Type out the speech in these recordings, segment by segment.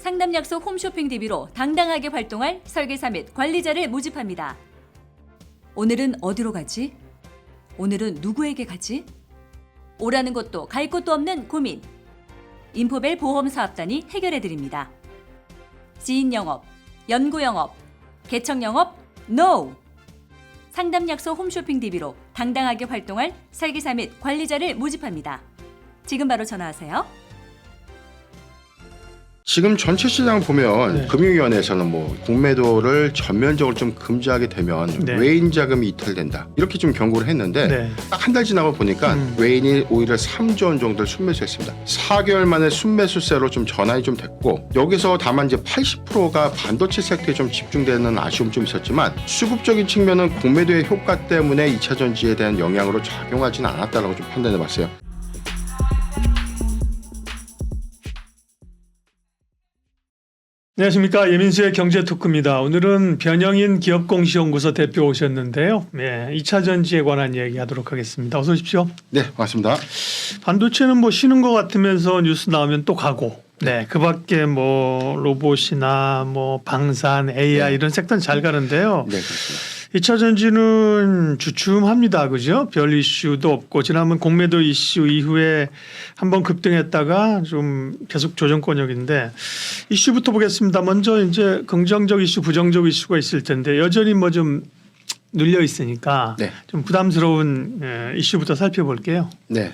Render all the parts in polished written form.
상담약속 홈쇼핑 DB로 당당하게 활동할 설계사 및 관리자를 모집합니다. 오늘은 어디로 가지? 오늘은 누구에게 가지? 오라는 곳도 갈 곳도 없는 고민. 인포벨 보험사업단이 해결해드립니다. 지인 영업, 연구 영업, 개척 영업, NO! 상담약속 홈쇼핑 DB로 당당하게 활동할 설계사 및 관리자를 모집합니다. 지금 바로 전화하세요. 지금 전체 시장을 보면 네. 금융위원회에서는 뭐 공매도를 전면적으로 좀 금지하게 되면 네. 외인 자금이 이탈된다 이렇게 좀 경고를 했는데 네. 딱 한 달 지나고 보니까 외인이 오히려 3조 원 정도를 순매수했습니다. 4개월 만에 순매수세로 좀 전환이 좀 됐고 여기서 다만 이제 80%가 반도체 섹터에 좀 집중되는 아쉬움 좀 있었지만 수급적인 측면은 공매도의 효과 때문에 2차 전지에 대한 영향으로 작용하지는 않았다라고 좀 판단해봤어요. 안녕하십니까. 예민수의 경제토크입니다. 오늘은 변영인 기업공시연구소 대표 오셨는데요. 네, 2차 전지에 관한 이야기하도록 하겠습니다. 어서 오십시오. 네, 맞습니다. 반도체는 뭐 쉬는 것 같으면서 뉴스 나오면 또 가고, 네, 그밖에 뭐 로봇이나 뭐 방산, AI 네. 이런 섹터는 잘 가는데요. 네, 그렇습니다. 2차 전지는 주춤합니다. 그죠? 별 이슈도 없고 지난번 공매도 이슈 이후에 한번 급등했다가 좀 계속 조정권역인데 이슈부터 보겠습니다. 먼저 이제 긍정적 이슈, 부정적 이슈가 있을 텐데 여전히 뭐 좀 눌려 있으니까 네. 좀 부담스러운 이슈부터 살펴볼게요. 네.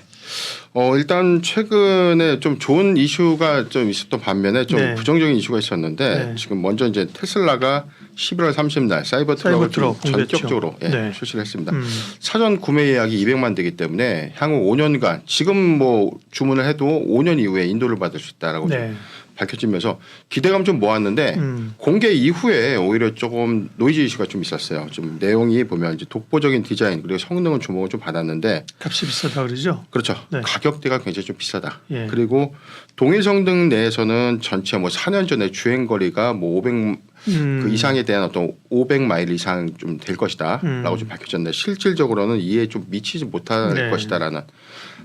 일단 최근에 좀 좋은 이슈가 좀 있었던 반면에 좀 네. 부정적인 이슈가 있었는데 네. 지금 먼저 이제 테슬라가 11월 30일 사이버 트럭을 좀 트럭 공개했죠. 전격적으로 네. 출시를 했습니다. 사전 구매 예약이 200만 대이기 때문에 향후 5년간 지금 뭐 주문을 해도 5년 이후에 인도를 받을 수 있다라고 네. 밝혀지면서 기대감 좀 모았는데 공개 이후에 오히려 조금 노이즈 이슈가 좀 있었어요. 좀 내용이 보면 이제 독보적인 디자인 그리고 성능은 주목을 좀 받았는데 값이 비싸다 그러죠? 그렇죠. 네. 가격대가 굉장히 좀 비싸다. 예. 그리고 동일 성능 내에서는 전체 뭐 4년 전에 주행 거리가 뭐 500 그 이상에 대한 어떤 500마일 이상 좀 될 것이다라고 좀 밝혀졌는데 실질적으로는 이에 좀 미치지 못할 네. 것이다라는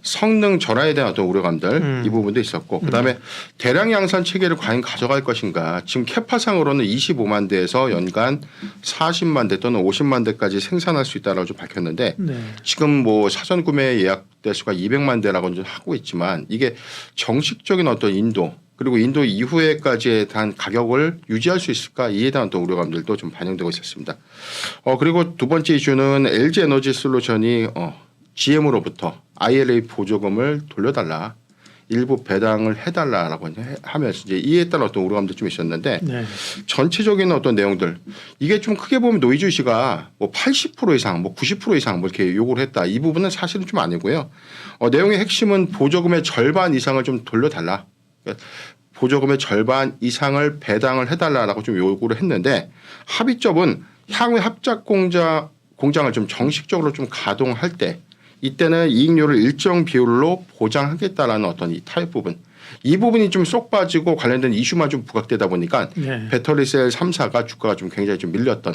성능 절하에 대한 어떤 우려감들 이 부분도 있었고 그다음에 대량 양산 체계를 과연 가져갈 것인가 지금 캐파상으로는 25만 대에서 연간 40만 대 또는 50만 대까지 생산할 수 있다라고 좀 밝혔는데 네. 지금 뭐 사전 구매 예약 대수가 200만 대라고 좀 하고 있지만 이게 정식적인 어떤 인도 그리고 인도 이후에까지에 대한 가격을 유지할 수 있을까 이에 대한 또 우려감들도 좀 반영되고 있었습니다. 그리고 두 번째 이슈는 LG 에너지 솔루션이 GM으로부터 IRA 보조금을 돌려달라. 일부 배당을 해달라라고 하면서 이제 이에 따른 어떤 우려감도 좀 있었는데 네. 전체적인 어떤 내용들 이게 좀 크게 보면 노이즈 씨가 뭐 80% 이상 뭐 90% 이상 뭐 이렇게 요구를 했다. 이 부분은 사실은 좀 아니고요. 내용의 핵심은 보조금의 절반 이상을 좀 돌려달라. 그러니까 보조금의 절반 이상을 배당을 해달라라고 좀 요구를 했는데 합의점은 향후에 합작 공장을 좀 정식적으로 좀 가동할 때 이때는 이익률을 일정 비율로 보장하겠다라는 어떤 이 타협 부분 이 부분이 좀 쏙 빠지고 관련된 이슈만 좀 부각되다 보니까 네. 배터리셀 3사가 주가가 좀 굉장히 좀 밀렸던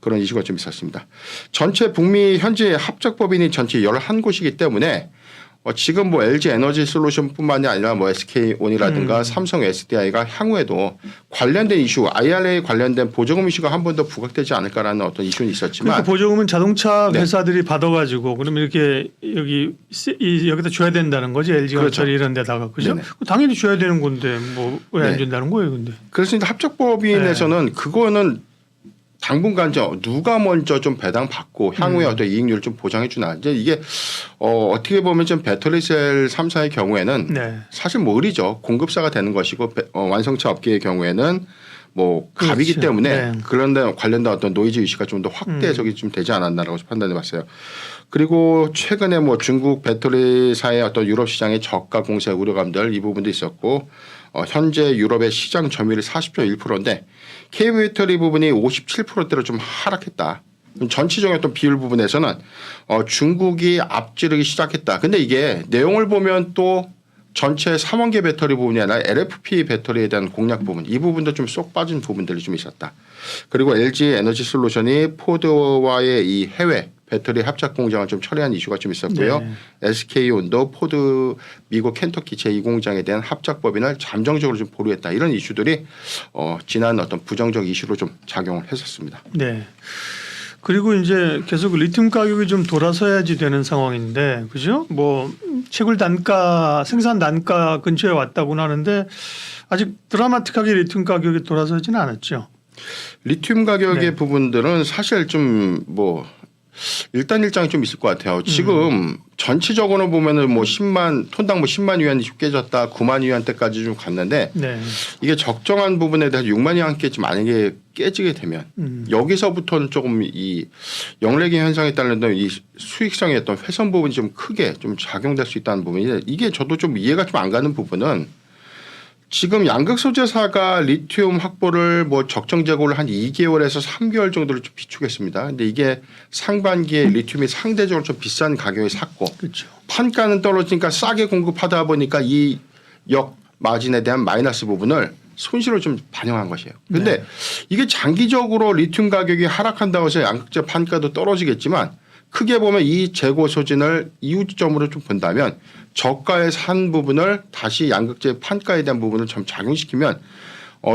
그런 이슈가 좀 있었습니다. 전체 북미 현재 합작법인이 전체 11곳이기 때문에 지금 뭐 LG 에너지 솔루션뿐만이 아니라 뭐 SK온이라든가 삼성 SDI가 향후에도 관련된 이슈, IRA 관련된 보조금 이슈가 한 번 더 부각되지 않을까라는 어떤 이슈는 있었지만 그러니까 보조금은 자동차 네. 회사들이 받아가지고 그러면 이렇게 여기다 줘야 된다는 거지 LG가 그렇죠. 이런 데다가 그죠? 네네. 당연히 줘야 되는 건데 뭐 왜 안 네. 준다는 거예요, 근데? 그래서 이제 합작법인에서는 그거는 당분간 누가 먼저 좀 배당 받고 향후에 어떤 이익률을 좀 보장해 주나 이제 이게 어떻게 보면 좀 배터리셀 3사의 경우에는 네. 사실 뭐 의리죠 공급사가 되는 것이고 완성차 업계의 경우에는 뭐 갑이기 그렇죠. 때문에 네. 그런데 관련된 어떤 노이즈 이슈가 좀 더 확대적이 좀 되지 않았나라고 판단해 봤어요. 그리고 최근에 뭐 중국 배터리사의 어떤 유럽 시장의 저가 공세 우려감들 이 부분도 있었고 현재 유럽의 시장 점유율이 40.1%인데 KB 배터리 부분이 57%대로 좀 하락했다. 전체적인 어떤 비율 부분에서는 중국이 앞지르기 시작했다. 근데 이게 내용을 보면 또 전체 3원계 배터리 부분이 아니라 LFP 배터리에 대한 공략 부분 이 부분도 좀 쏙 빠진 부분들이 좀 있었다. 그리고 LG 에너지 솔루션이 포드와의 이 해외 배터리 합작 공장을 좀 철회한 이슈가 좀 있었고요. 네. SK온도, 포드, 미국 켄터키 제2공장에 대한 합작 법인을 잠정적으로 좀 보류했다. 이런 이슈들이 지난 어떤 부정적 이슈로 좀 작용을 했었습니다. 네. 그리고 이제 계속 리튬 가격이 좀 돌아서야지 되는 상황인데, 그죠? 뭐 채굴 단가, 생산 단가 근처에 왔다고는 하는데 아직 드라마틱하게 리튬 가격이 돌아서지는 않았죠. 리튬 가격의 네. 부분들은 사실 좀 뭐 일단일장이 좀 있을 것 같아요. 지금 전체적으로 보면은 뭐 10만 톤당 뭐 10만 위안이 좀 깨졌다, 9만 위안대까지 좀 갔는데 네. 이게 적정한 부분에 대해서 6만 위안까지 만약에 깨지게 되면 여기서부터는 조금 이 영래기 현상에 따른 이 수익성의 어떤 훼손 부분이 좀 크게 좀 작용될 수 있다는 부분이 이게 저도 좀 이해가 좀 안 가는 부분은 지금 양극 소재사가 리튬 확보를 뭐 적정 재고를 한 2개월에서 3개월 정도를 좀 비축했습니다. 근데 이게 상반기에 리튬이 상대적으로 좀 비싼 가격에 샀고 그렇죠. 판가는 떨어지니까 싸게 공급하다 보니까 이 역 마진에 대한 마이너스 부분을 손실을 좀 반영한 것이에요. 그런데 이게 장기적으로 리튬 가격이 하락한다고 해서 양극재 판가도 떨어지겠지만 크게 보면 이 재고 소진을 이유점으로 좀 본다면 저가에 산 부분을 다시 양극재 판가에 대한 부분을 좀 작용시키면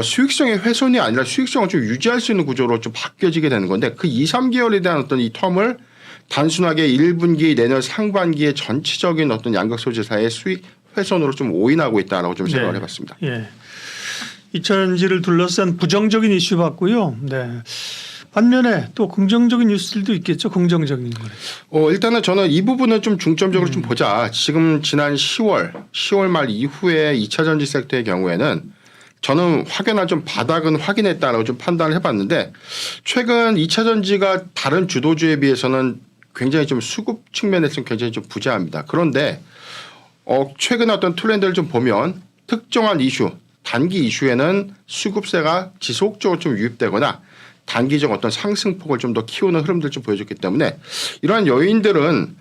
수익성의 훼손이 아니라 수익성을 좀 유지할 수 있는 구조로 좀 바뀌어지게 되는 건데 그 2, 3개월에 대한 어떤 이 텀을 단순하게 1분기 내년 상반기의 전체적인 어떤 양극 소재사의 수익 훼손으로 좀 오인하고 있다라고 좀 생각을 해봤습니다. 예. 2차전지를 둘러싼 부정적인 이슈 봤고요. 네. 반면에 또 긍정적인 뉴스들도 있겠죠. 긍정적인 거래. 일단은 저는 이 부분을 좀 중점적으로 좀 보자. 지금 지난 10월 말 이후에 2차 전지 섹터의 경우에는 저는 확연한 좀 바닥은 확인했다라고 좀 판단을 해봤는데 최근 2차 전지가 다른 주도주에 비해서는 굉장히 좀 수급 측면에서는 굉장히 좀 부재합니다. 그런데 최근 어떤 트렌드를 좀 보면 특정한 이슈, 단기 이슈에는 수급세가 지속적으로 좀 유입되거나 단기적 어떤 상승폭을 좀 더 키우는 흐름들 좀 보여줬기 때문에 이러한 요인들은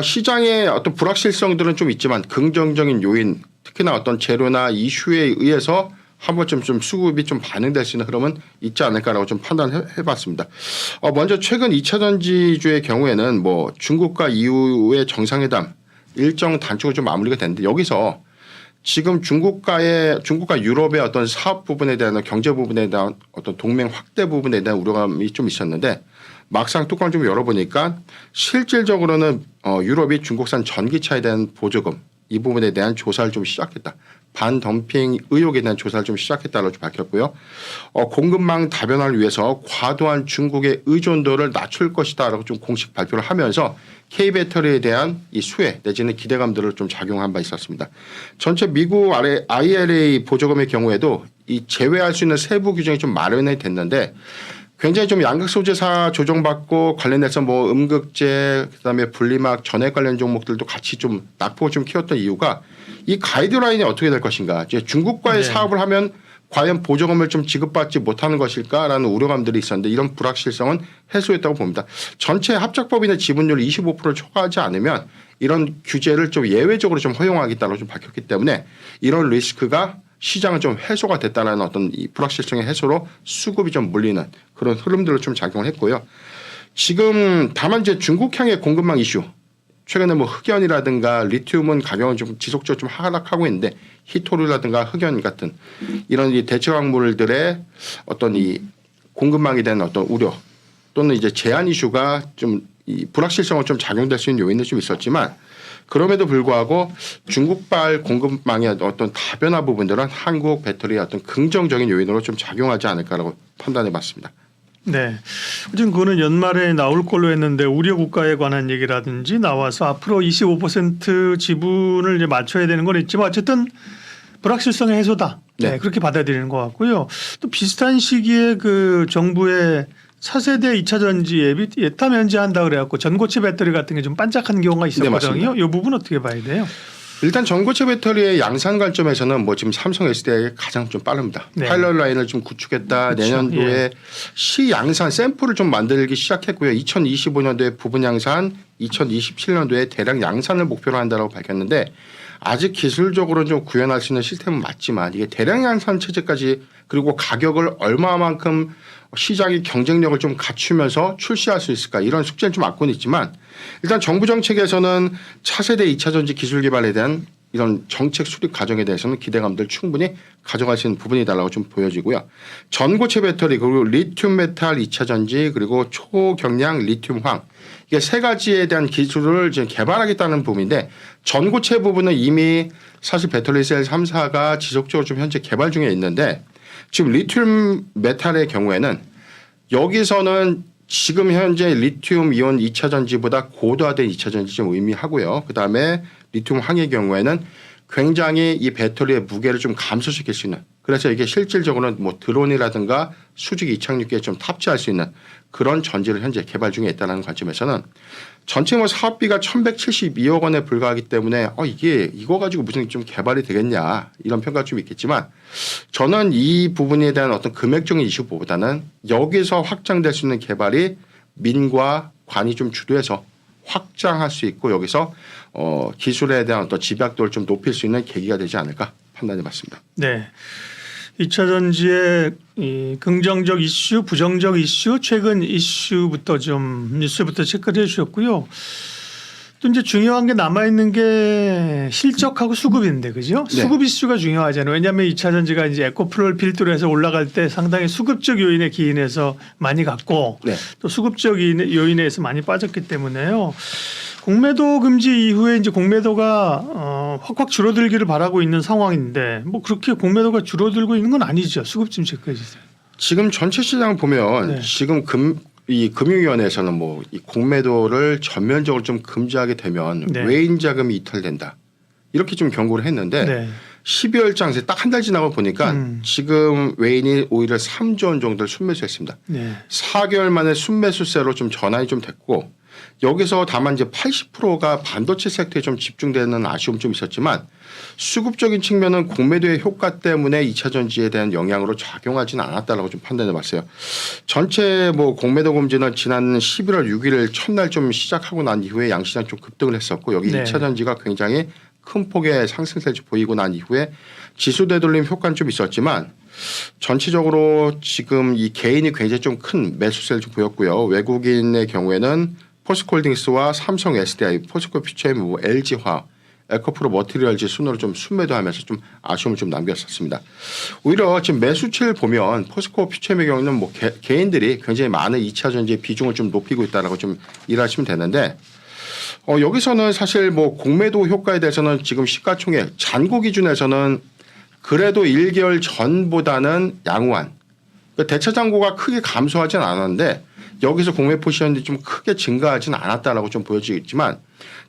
시장의 어떤 불확실성들은 좀 있지만 긍정적인 요인 특히나 어떤 재료나 이슈에 의해서 한 번쯤 좀 수급이 좀 반영될 수 있는 흐름은 있지 않을까라고 좀 판단해봤습니다. 먼저 최근 2차 전지주의 경우에는 뭐 중국과 EU의 정상회담 일정 단축으로 좀 마무리가 됐는데 여기서 지금 중국과 유럽의 어떤 사업 부분에 대한 경제 부분에 대한 어떤 동맹 확대 부분에 대한 우려감이 좀 있었는데 막상 뚜껑을 좀 열어보니까 실질적으로는 유럽이 중국산 전기차에 대한 보조금 이 부분에 대한 조사를 좀 시작했다. 반덤핑 의혹에 대한 조사를 좀 시작했다고 밝혔고요. 공급망 다변화를 위해서 과도한 중국의 의존도를 낮출 것이다라고 좀 공식 발표를 하면서 K배터리에 대한 이 수혜 내지는 기대감들을 좀 작용한 바 있었습니다. 전체 미국 IRA 보조금의 경우에도 이 제외할 수 있는 세부 규정이 좀 마련이 됐는데 굉장히 좀 양극 소재사 조정받고 관련해서 뭐 음극재 그다음에 분리막 전해 관련 종목들도 같이 좀 낙폭을 좀 키웠던 이유가 이 가이드라인이 어떻게 될 것인가. 이제 중국과의 사업을 하면 과연 보조금을 좀 지급받지 못하는 것일까라는 우려감들이 있었는데 이런 불확실성은 해소했다고 봅니다. 전체 합작법인의 지분율 25%를 초과하지 않으면 이런 규제를 좀 예외적으로 좀 허용하겠다고 좀 밝혔기 때문에 이런 리스크가 시장은 좀 해소가 됐다는 어떤 이 불확실성의 해소로 수급이 좀 물리는 그런 흐름들을 좀 작용을 했고요. 지금 다만 이제 중국향의 공급망 이슈 최근에 뭐 흑연이라든가 리튬은 가격은 좀 지속적으로 좀 하락하고 있는데 히토류라든가 흑연 같은 이런 이 대체 광물들의 어떤 이 공급망에 대한 어떤 우려 또는 이제 제한 이슈가 좀 이 불확실성을 좀 작용될 수 있는 요인도 좀 있었지만 그럼에도 불구하고 중국발 공급망의 어떤 다변화 부분들은 한국 배터리의 어떤 긍정적인 요인으로 좀 작용하지 않을까라고 판단해 봤습니다. 네. 지금 그거는 연말에 나올 걸로 했는데 우려 국가에 관한 얘기라든지 나와서 앞으로 25% 지분을 이제 맞춰야 되는 건 있지만 어쨌든 불확실성의 해소다. 네. 그렇게 받아들이는 것 같고요. 또 비슷한 시기에 그 정부의 4세대 2차 전지 예타 면제한다 그래갖고 전고체 배터리 같은 게 좀 반짝한 경우가 있었거든요. 이 부분 어떻게 봐야 돼요? 일단 전고체 배터리의 양산 관점에서는 뭐 지금 삼성 SDI가 가장 좀 빠릅니다. 네. 파일럿 라인을 좀 구축했다. 그렇죠. 내년도에 시양산 샘플을 좀 만들기 시작했고요. 2025년도에 부분 양산, 2027년도에 대량 양산을 목표로 한다고 밝혔는데 아직 기술적으로는 좀 구현할 수 있는 시스템은 맞지만 이게 대량 양산 체제까지 그리고 가격을 얼마만큼 시장의 경쟁력을 좀 갖추면서 출시할 수 있을까 이런 숙제는 좀 안고는 있지만 일단 정부 정책에서는 차세대 2차 전지 기술 개발에 대한 이런 정책 수립 과정에 대해서는 기대감들 충분히 가져갈 수 있는 부분이다라고 좀 보여지고요. 전고체 배터리 그리고 리튬 메탈 2차 전지 그리고 초경량 리튬 황 이게 세 가지에 대한 기술을 지금 개발하겠다는 부분인데 전고체 부분은 이미 사실 배터리 셀 3사가 지속적으로 좀 현재 개발 중에 있는데 지금 리튬 메탈의 경우에는 여기서는 지금 현재 리튬 이온 2차 전지보다 고도화된 2차 전지 좀 의미하고요. 그다음에 리튬 황의 경우에는 굉장히 이 배터리의 무게를 좀 감소시킬 수 있는 그래서 이게 실질적으로는 뭐 드론이라든가 수직 이착륙기에 좀 탑재할 수 있는 그런 전지를 현재 개발 중에 있다는 관점에서는 전체 뭐 사업비가 1,172억 원에 불과하기 때문에 이거 가지고 무슨 좀 개발이 되겠냐 이런 평가가 좀 있겠지만 저는 이 부분에 대한 어떤 금액적인 이슈보다는 여기서 확장될 수 있는 개발이 민과 관이 좀 주도해서 확장할 수 있고 여기서 기술에 대한 어떤 집약도를 좀 높일 수 있는 계기가 되지 않을까 판단해 봤습니다. 네. 2차 전지의 이 긍정적 이슈, 부정적 이슈, 최근 이슈부터 좀 뉴스부터 체크를 해 주셨고요. 또 이제 중요한 게 남아 있는 게 실적하고 수급인데 그죠? 네. 수급 이슈가 중요하잖아요. 왜냐하면 2차 전지가 이제 에코프로를 필두로 해서 올라갈 때 상당히 수급적 요인에 기인해서 많이 갔고 네. 또 수급적 요인에 의해서 많이 빠졌기 때문에요. 공매도 금지 이후에 이제 공매도가 확확 줄어들기를 바라고 있는 상황인데 뭐 그렇게 공매도가 줄어들고 있는 건 아니죠. 수급 좀 체크해 주세요. 지금 전체 시장을 보면 네. 지금 이 금융위원회에서는 뭐 이 공매도를 전면적으로 좀 금지하게 되면 네. 외인 자금이 이탈된다 이렇게 좀 경고를 했는데 네. 12월 장세 딱 한 달 지나고 보니까 지금 외인이 오히려 3조 원 정도를 순매수했습니다. 네. 4개월 만에 순매수세로 좀 전환이 좀 됐고 여기서 다만 이제 80%가 반도체 섹터에 좀 집중되는 아쉬움 좀 있었지만 수급적인 측면은 공매도의 효과 때문에 2차 전지에 대한 영향으로 작용하지는 않았다라고 좀 판단해 봤어요. 전체 뭐 공매도 금지는 지난 11월 6일 첫날 좀 시작하고 난 이후에 양시장 좀 급등을 했었고 여기 네. 2차 전지가 굉장히 큰 폭의 상승세를 보이고 난 이후에 지수 되돌림 효과는 좀 있었지만 전체적으로 지금 이 개인이 굉장히 좀 큰 매수세를 좀 보였고요. 외국인의 경우에는 포스코홀딩스와 삼성 SDI, 포스코 퓨처엠, LG화학, 에코프로 머티리얼즈 순으로 좀 순매도하면서 좀 아쉬움을 좀 남겼었습니다. 오히려 지금 매수치를 보면 포스코 퓨처엠의 경우는 뭐 개인들이 굉장히 많은 2차 전지의 비중을 좀 높이고 있다라고 좀 이해하시면 되는데 여기서는 사실 뭐 공매도 효과에 대해서는 지금 시가총액 잔고 기준에서는 그래도 1개월 전보다는 양호한 대차 잔고가 크게 감소하진 않았는데 여기서 공매 포지션이 좀 크게 증가하지는 않았다라고 좀 보여지겠지만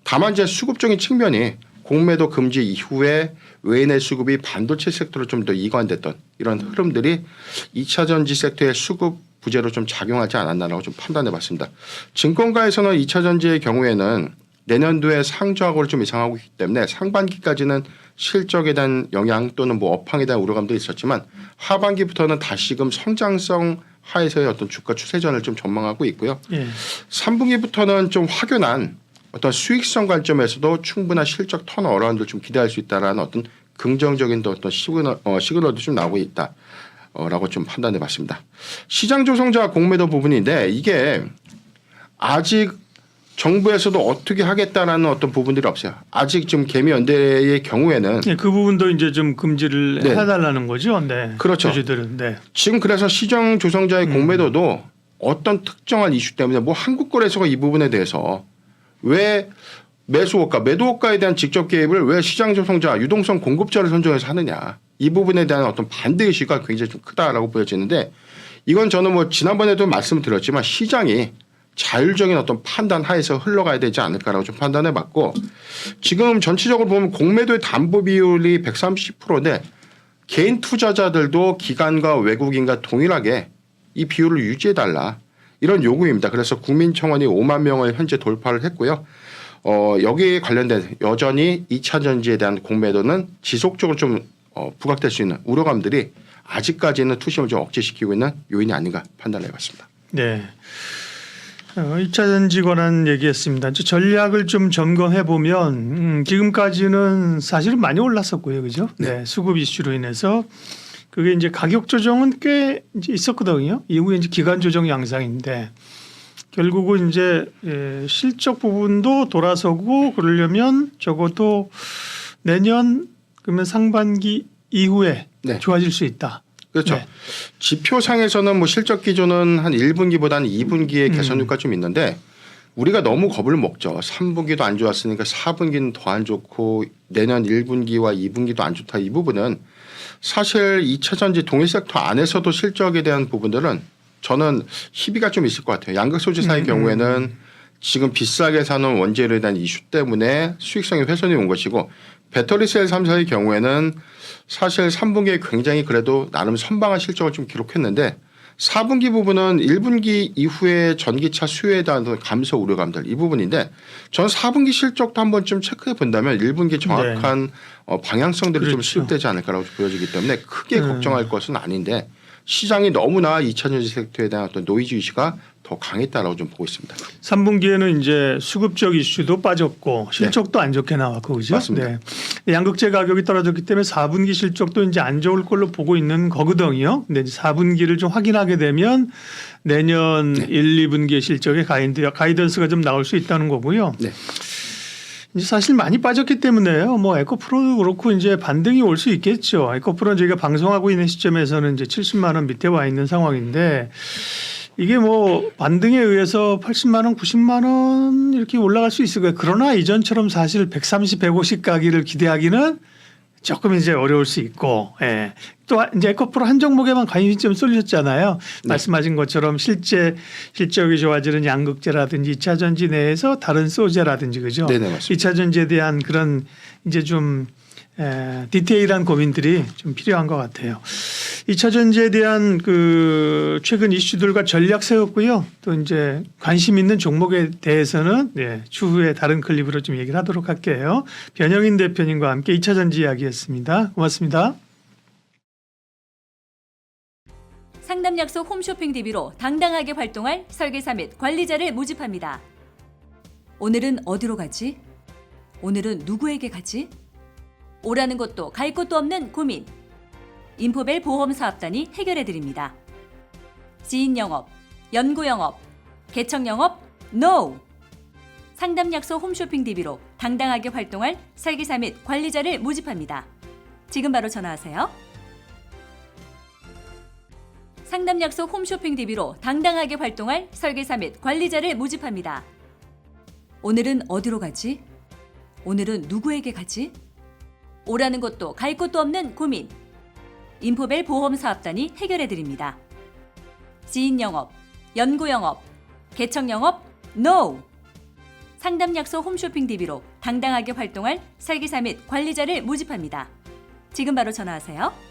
다만 이제 수급적인 측면이 공매도 금지 이후에 외인의 수급이 반도체 섹터로 좀 더 이관됐던 이런 흐름들이 2차 전지 섹터의 수급 부재로 좀 작용하지 않았나라고 좀 판단해 봤습니다. 증권가에서는 2차 전지의 경우에는 내년도에 상저하고를 좀 예상하고 있기 때문에 상반기까지는 실적에 대한 영향 또는 뭐 업황에 대한 우려감도 있었지만 하반기부터는 다시금 성장성 하에서의 어떤 주가 추세전을 좀 전망하고 있고요. 예. 3분기부터는 좀 확연한 어떤 수익성 관점에서도 충분한 실적 턴어라운드를 좀 기대할 수 있다라는 어떤 긍정적인 어떤 시그널도 좀 나오고 있다. 라고 좀 판단해 봤습니다. 시장 조성자 공매도 부분인데 이게 아직 정부에서도 어떻게 하겠다라는 어떤 부분들이 없어요. 아직 지금 개미연대의 경우에는 예, 그 부분도 이제 좀 금지를 네. 해달라는 거죠. 네. 그렇죠. 주주들은. 네. 지금 그래서 시장 조성자의 공매도도 어떤 특정한 이슈 때문에 뭐 한국거래소가 이 부분에 대해서 왜 매수호가, 매도호가에 대한 직접 개입을 왜 시장 조성자, 유동성 공급자를 선정해서 하느냐. 이 부분에 대한 어떤 반대 의식이 굉장히 좀 크다라고 보여지는데 이건 저는 뭐 지난번에도 말씀드렸지만 시장이 자율적인 어떤 판단 하에서 흘러가야 되지 않을까라고 좀 판단해 봤고 지금 전체적으로 보면 공매도의 담보 비율이 130%인데 개인 투자자들도 기관과 외국인과 동일하게 이 비율을 유지해 달라 이런 요구입니다. 그래서 국민청원이 5만 명을 현재 돌파를 했고요. 여기에 관련된 여전히 2차 전지에 대한 공매도는 지속적으로 좀 부각될 수 있는 우려감들이 아직까지는 투심을 좀 억제시키고 있는 요인이 아닌가 판단해 봤습니다. 네. 2차 전지 관한 얘기했습니다. 전략을 좀 점검해 보면 지금까지는 사실은 많이 올랐었고요, 그죠? 네, 수급 이슈로 인해서 그게 이제 가격 조정은 꽤 이제 있었거든요. 이후에 이제 기간 조정 양상인데 결국은 이제 실적 부분도 돌아서고 그러려면 적어도 내년 그러면 상반기 이후에 네. 좋아질 수 있다. 그렇죠. 네. 지표상에서는 뭐 실적 기조는 한 1분기보다는 2분기에 개선 효과가 좀 있는데 우리가 너무 겁을 먹죠. 3분기도 안 좋았으니까 4분기는 더 안 좋고 내년 1분기와 2분기도 안 좋다. 이 부분은 사실 2차 전지 동일 섹터 안에서도 실적에 대한 부분들은 저는 희비가 좀 있을 것 같아요. 양극 소지사의 경우에는 지금 비싸게 사는 원재료에 대한 이슈 때문에 수익성이 훼손이 온 것이고 배터리셀 3사의 경우에는 사실 3분기에 굉장히 그래도 나름 선방한 실적을 좀 기록했는데 4분기 부분은 1분기 이후에 전기차 수요에 대한 감소 우려감들 이 부분인데 저는 4분기 실적도 한번 좀 체크해 본다면 1분기 정확한 방향성들이 좀 그렇죠. 수립되지 않을까라고 보여지기 때문에 크게 걱정할 것은 아닌데 시장이 너무나 2차 전지 섹터에 대한 어떤 노이즈 이슈가 더 강했다라고 좀 보고 있습니다. 3분기에는 이제 수급적 이슈도 빠졌고 실적도 안 좋게 나왔고 그죠? 맞습니다. 네. 양극재 가격이 떨어졌기 때문에 4분기 실적도 이제 안 좋을 걸로 보고 있는 거거든요. 근데 이제 4분기를 좀 확인하게 되면 내년 1, 2분기의 실적의 가이던스가 좀 나올 수 있다는 거고요. 네. 이제 사실 많이 빠졌기 때문에요. 뭐 에코프로도 그렇고 이제 반등이 올 수 있겠죠. 에코프로는 저희가 방송하고 있는 시점에서는 이제 70만 원 밑에 와 있는 상황인데 이게 뭐 반등에 의해서 80만 원, 90만 원 이렇게 올라갈 수 있을 거예요. 그러나 이전처럼 사실 130, 150 가기를 기대하기는 조금 이제 어려울 수 있고, 예. 또 이제 에코프로 한 종목에만 관심이 좀 쏠리셨잖아요. 말씀하신 것처럼 실제 실적이 좋아지는 양극재라든지 2차 전지 내에서 다른 소재라든지 그죠? 네네, 맞습니다. 2차 전지에 대한 그런 이제 좀 디테일한 고민들이 좀 필요한 것 같아요. 2차 전지에 대한 그 최근 이슈들과 전략 세웠고요. 또 이제 관심 있는 종목에 대해서는 추후에 다른 클립으로 좀 얘기를 하도록 할게요. 변영인 대표님과 함께 2차 전지 이야기했습니다. 고맙습니다. 상담 약속 홈쇼핑 DB로 당당하게 활동할 설계사 및 관리자를 모집합니다. 오늘은 어디로 가지? 오늘은 누구에게 가지? 오라는 것도 갈 곳도 없는 고민. 인포벨 보험사업단이 해결해드립니다. 지인 영업, 연구 영업, 개척 영업, NO! 상담 약속 홈쇼핑 DB로 당당하게 활동할 설계사 및 관리자를 모집합니다. 지금 바로 전화하세요. 상담 약속 홈쇼핑 DB로 당당하게 활동할 설계사 및 관리자를 모집합니다. 오늘은 어디로 가지? 오늘은 누구에게 가지? 오라는 것도 갈 곳도 없는 고민. 인포벨 보험사업단이 해결해드립니다. 지인 영업, 연구 영업, 개척 영업, NO! 상담 약속 홈쇼핑 DB로 당당하게 활동할 설계사 및 관리자를 모집합니다. 지금 바로 전화하세요.